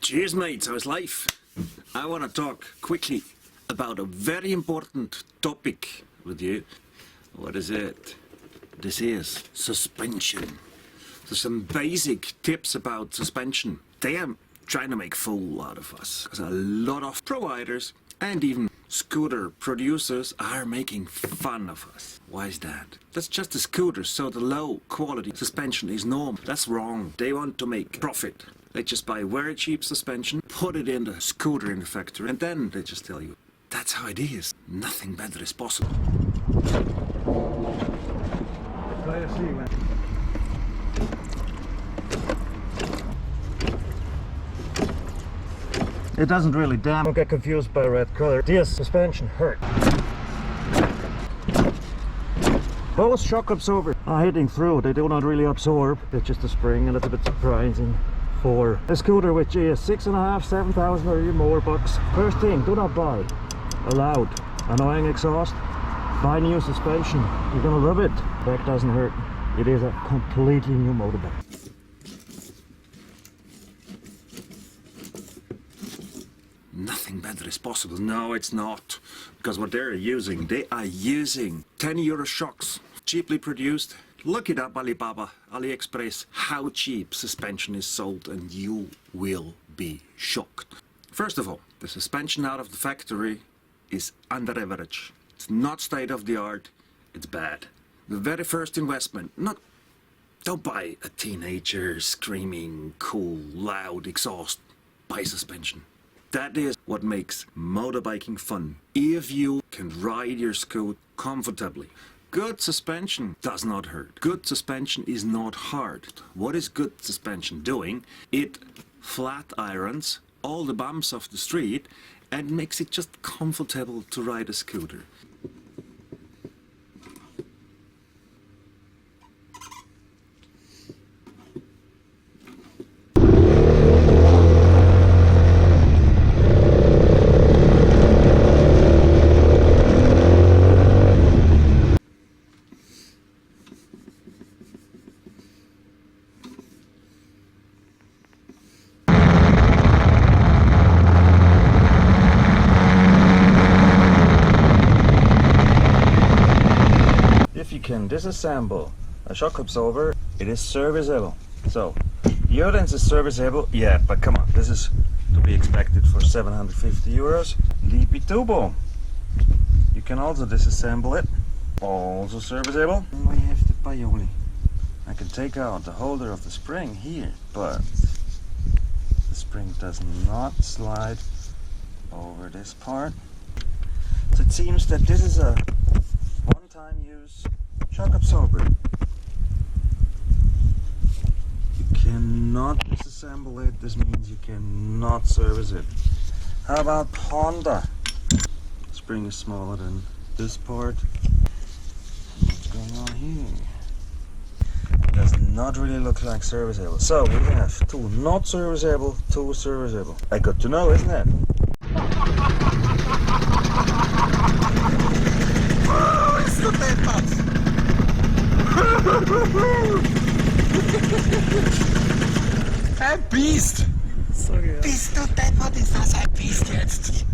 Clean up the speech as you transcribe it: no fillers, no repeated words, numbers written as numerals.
Cheers mates, how's life? I want to talk quickly about a very important topic with you. What is it? This is suspension. So some basic tips about suspension. They are trying to make a fool out of us. Because a lot of providers and even scooter producers are making fun of us. Why is that? That's just a scooter, so the low quality suspension is normal. That's wrong. They want to make profit. They just buy very cheap suspension, put it in the scooter in the factory, and then they just tell you, that's how it is. Nothing better is possible. It doesn't really damn. Don't get confused by red color. This suspension hurt. Both shock absorbers are hitting through. They do not really absorb. It's just a spring, a little bit surprising for a scooter which is 6,500, 7,000 or even more bucks. First thing, do not buy a loud, annoying exhaust. Buy new suspension. You're gonna love it. Back doesn't hurt. It is a completely new motorbike. Nothing better is possible. No, it's not. Because what they are using 10 euro shocks, cheaply produced. Look it up, Alibaba, AliExpress, how cheap suspension is sold, and you will be shocked. First of all, the suspension out of the factory is under average. It's not state of the art, it's bad. The very first investment, don't buy a teenager screaming, cool, loud exhaust. Buy suspension. That is what makes motorbiking fun. If you can ride your scooter comfortably. Good suspension does not hurt. Good suspension is not hard. What is good suspension doing? It flat irons all the bumps of the street and makes it just comfortable to ride a scooter. If you can disassemble a shock absorber, it is serviceable. So, the Odins is serviceable, yeah, but come on, this is to be expected for 750 euros. Leapy Tubo. You can also disassemble it, also serviceable. And we have the Paoli. I can take out the holder of the spring here, but the spring does not slide over this part. So it seems that this is a one-time use shock absorber. You cannot disassemble it. This means you cannot service it. How about Honda? The spring is smaller than this part. What's going on here? It does not really look like serviceable. So we have two not serviceable, two serviceable. I got to know, isn't it? Ein Biest! Sorry, ja. Bist du deppert? Ist das ein Biest jetzt?